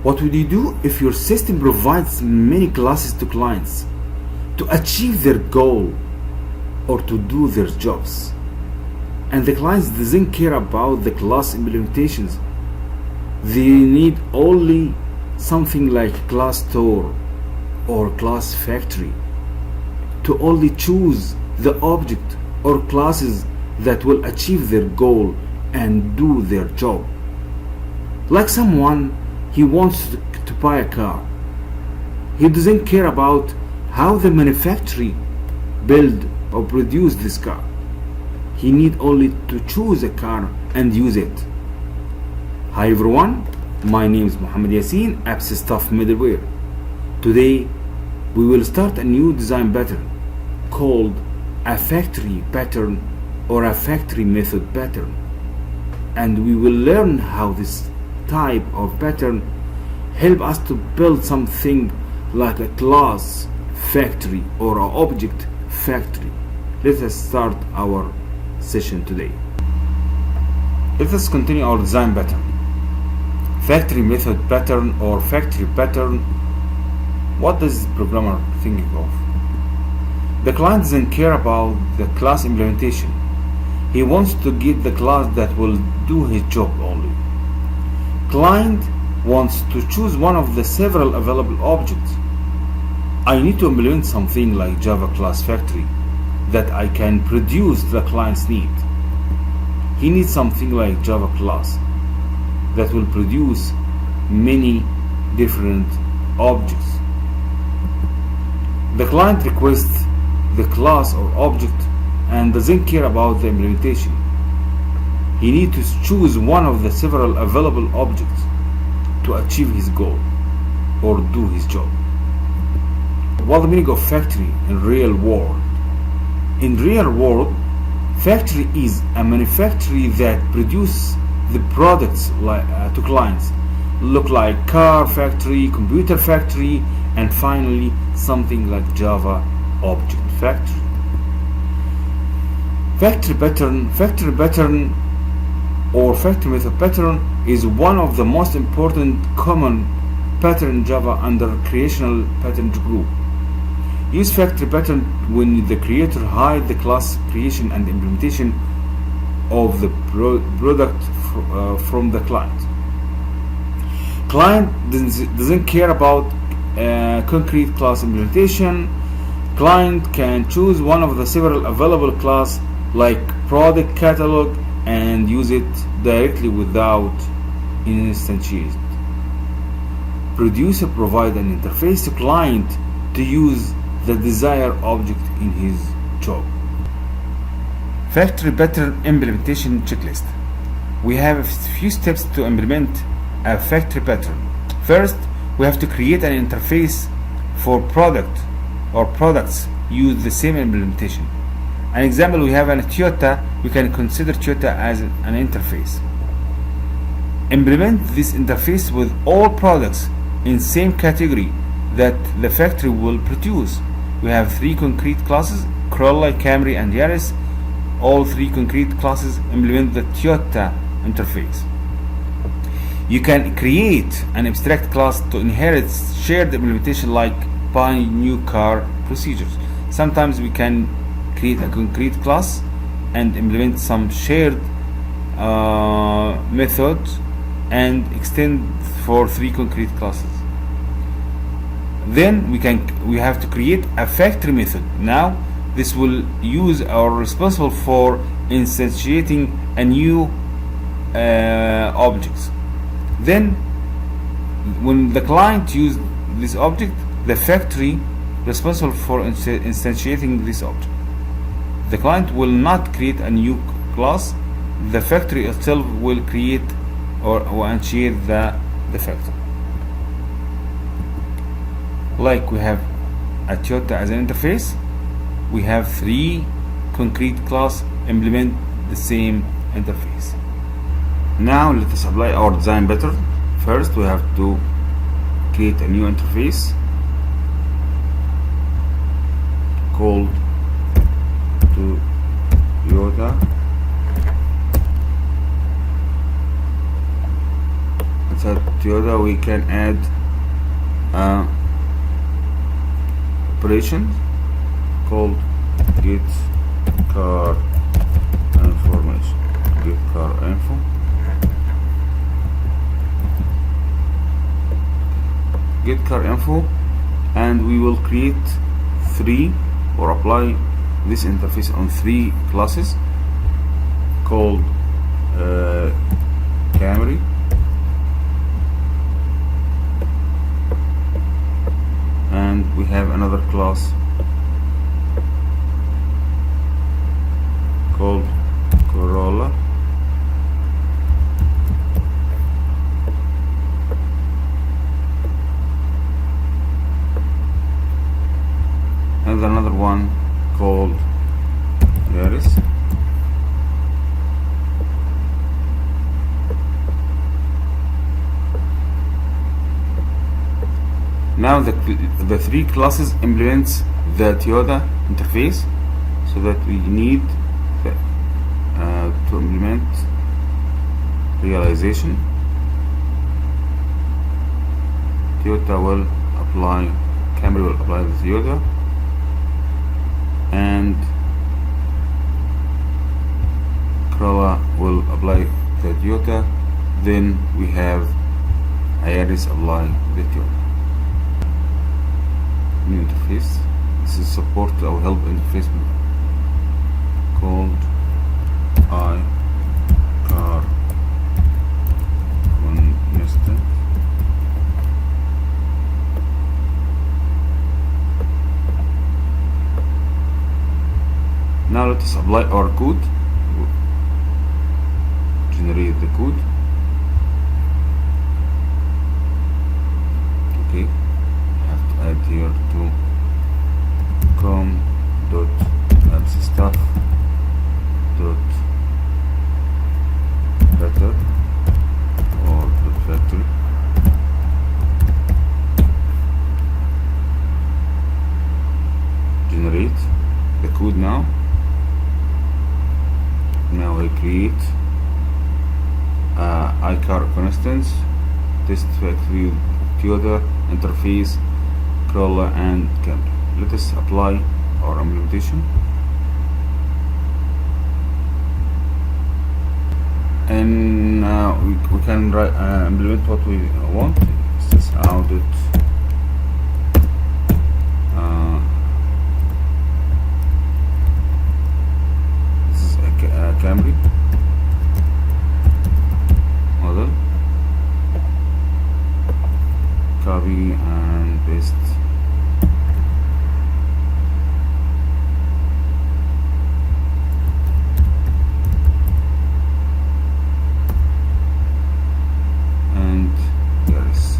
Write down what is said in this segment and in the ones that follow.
What would you do if your system provides many classes to clients to achieve their goal or to do their jobs, and the clients doesn't care about the class implementations? They need only something like class store or class factory to only choose the object or classes that will achieve their goal and do their job. Like someone, he wants to buy a car. He doesn't care about how the manufacturer build or produce this car. He need only to choose a car and use it. Hi everyone, my name is Mohammed Yassin, Apps Stuff Middleware. Today we will start a new design pattern called a factory pattern or a factory method pattern, and we will learn how this type of pattern help us to build something like a class factory or an object factory. Let us start our session today. Let us continue our design pattern. Factory method pattern or factory pattern. What does the programmer think of? The client doesn't care about the class implementation. He wants to get the class that will do his job only. Client wants to choose one of the several available objects. I need to implement something like Java class factory that I can produce the client's need. He needs something like Java class that will produce many different objects. The client requests the class or object and doesn't care about the implementation. He needs to choose one of the several available objects to achieve his goal or do his job. What the meaning of factory in real world? In real world, factory is a manufacturer that produces the products to clients, look like car factory, computer factory, and finally something like Java object factory. Factory pattern or factory method pattern is one of the most important common pattern in Java under creational pattern group. Use factory pattern when the creator hides the class creation and implementation of the product from the client. Client doesn't care about concrete class implementation. Client can choose one of the several available class like product catalog and use it directly without instantiating. Producer provide an interface to client to use the desired object in his job. Factory pattern implementation checklist. We have a few steps to implement a factory pattern. First, we have to create an interface for product or products use the same implementation. An example, we have a Toyota. We can consider Toyota as an interface. Implement this interface with all products in same category that the factory will produce. We have three concrete classes: Corolla, Camry, and Yaris. All three concrete classes implement the Toyota interface. You can create an abstract class to inherit shared implementation like buy new car procedures. Sometimes we can create a concrete class and implement some shared method and extend for three concrete classes. Then we have to create a factory method. Now this will use our responsible for instantiating a new objects. Then when the client use this object, the factory responsible for instantiating this object. The client will not create a new class. The factory itself will create or initiate the factory. Like we have a Toyota as an interface, we have three concrete class implement the same interface. Now let us apply our design pattern. First, we have to create a new interface called Toyota. Inside Toyota we can add operation called get car information, get car info, and we will create three or apply this interface on three classes called Camry, and we have another class called Corolla, and another one called Yaris. Now the three classes implements the Toyota interface, so that we need to implement realization. Toyota will apply, Camry will apply the Toyota, and Corolla will apply the Toyota. Then we have Yaris apply the Toyota. New interface. This is support our help interface called iCar constant. Now let us apply our code. Generate the code. Okay, have to add here to com.appstuff dot better or dot factory. Generate the code now. Now I create iCar constants, test factory, Toyota interface, Corolla, and Camry. Let us apply our implementation, and we can implement what we want. This is audit this is a Camry model. Copy and paste. And there is.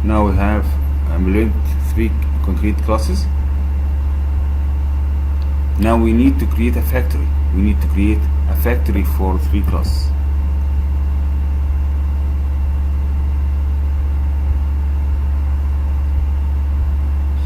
Now we have implement three concrete classes. Now we need to create a factory. We need to create a factory for three classes.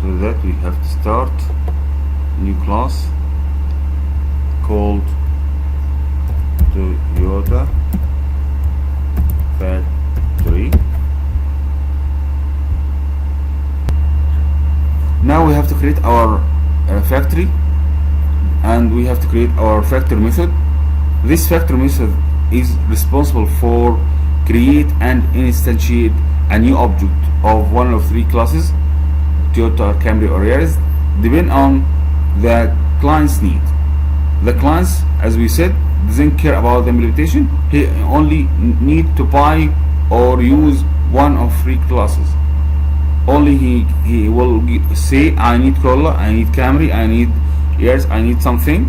So that we have to start a new class called Toyota Factory. Now we have to create our factory, and we have to create our factory method. This factory method is responsible for create and instantiate a new object of one of three classes, Toyota, Camry, or Yaris, depending on the client's need. The clients, as we said, doesn't care about the implementation. He only need to buy or use one of three classes. Only he will say, I need Corolla, I need Camry, I need Yaris, I need something.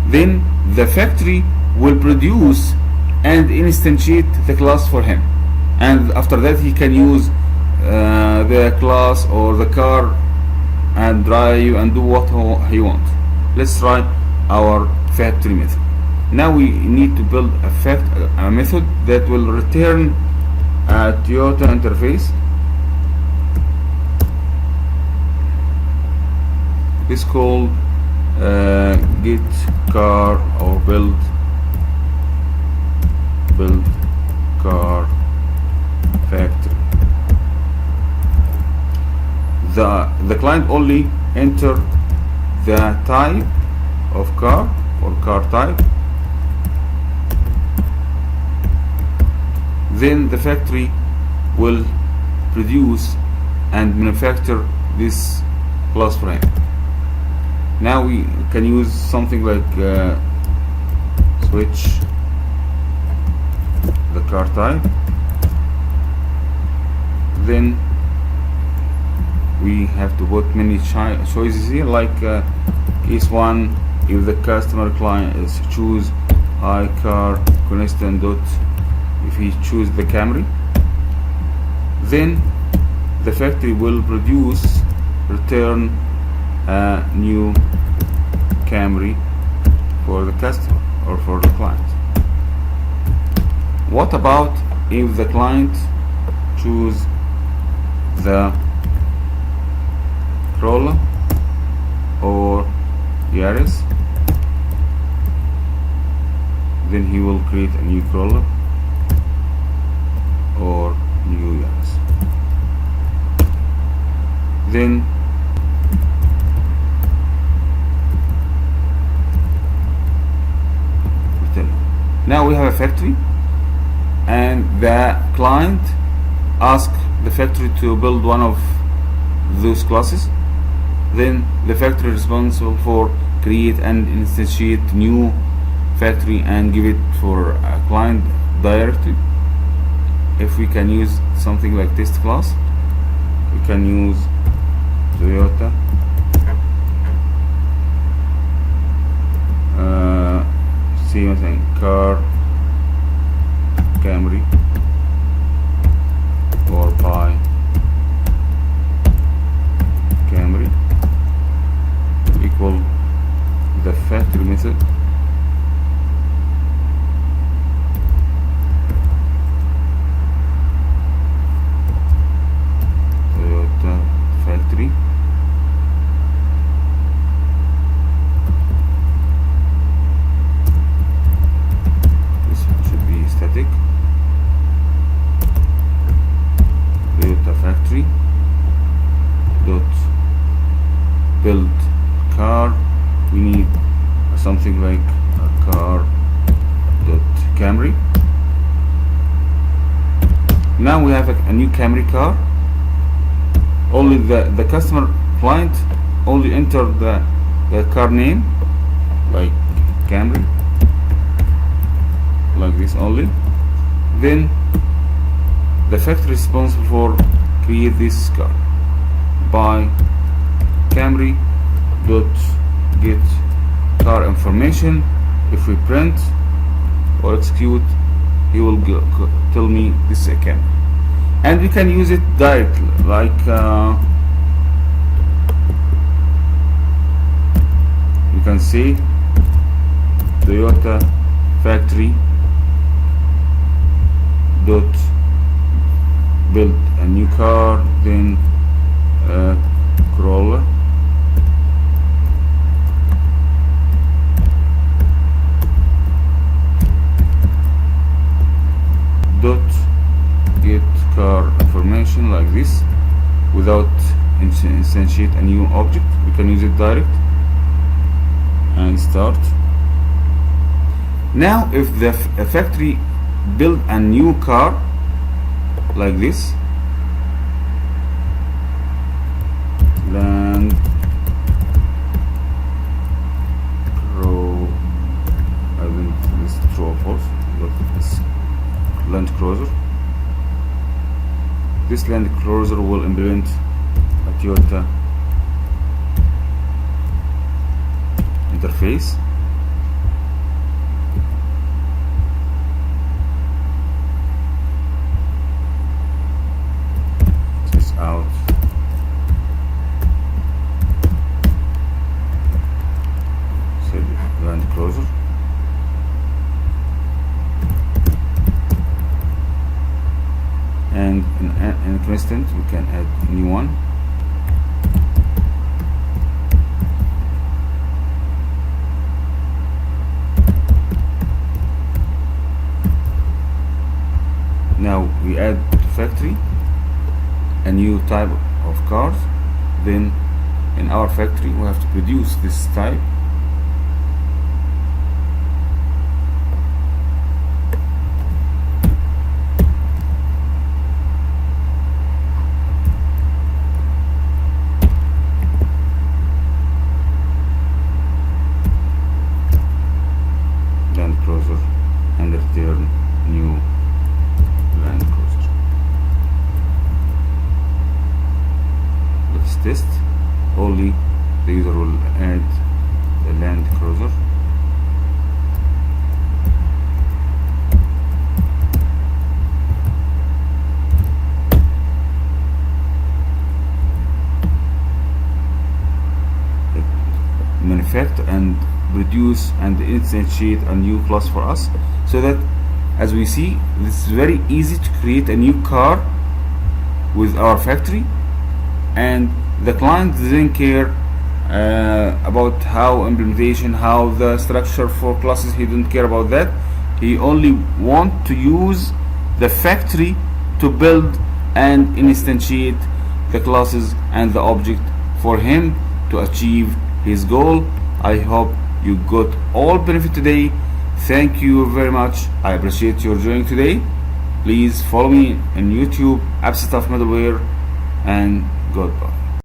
Then the factory will produce and instantiate the class for him, and after that he can use the class or the car and drive and do what he wants. Let's try our factory method. Now we need to build a method that will return a Toyota interface. It's called get car or build car factory. The client only enter the type of car or car type, then the factory will produce and manufacture this glass frame. Now we can use something like switch the car type, then we have to put many choices here, like case 1, if the customer client is choose high car constant dot, if he choose the Camry, then the factory will return a new Camry for the customer or for the client. What about if the client choose the Corolla or Yaris? Then he will create a new Corolla or new Yaris. Then now we have a factory, and the client asks the factory to build one of those classes. Then the factory is responsible for create and instantiate new factory and give it for a client directly. If we can use something like test class, we can use Toyota see مثلا car Camry or buy Camry equal the factory method Toyota factory static Toyota factory dot build car. We need something like a car dot Camry. Now we have a new Camry car. Only the customer client only enter the car name like Camry, like this only. Then the factory is responsible for create this car by Camry dot get car information. If we print or execute, he will tell me this is a Camry, and we can use it directly, like you can see Toyota factory dot build a new car, then Corolla dot get car information, like this, without instantiate a new object. We can use it direct and start. Now if the factory build a new car like this, Land I think this is true or false, but this Land Cruiser. This Land Cruiser will implement a Toyota interface. This out. Save it, Land Cruiser. And in an instant we can add new one. now we add to factory a new type of cars. Then in our factory we have to produce this type. Land Cruiser and return new Land Cruiser. Let's test. Only the user will add the Land Cruiser. Manufacture and produce and instantiate a new class for us, so that as we see, this is very easy to create a new car with our factory, and the client doesn't care about how implementation, how the structure for classes. He didn't care about that. He only want to use the factory to build and instantiate the classes and the object for him to achieve his goal. I hope you got all benefit today. Thank you very much. I appreciate your joining today. Please follow me on YouTube, AppStuff Middleware, and goodbye.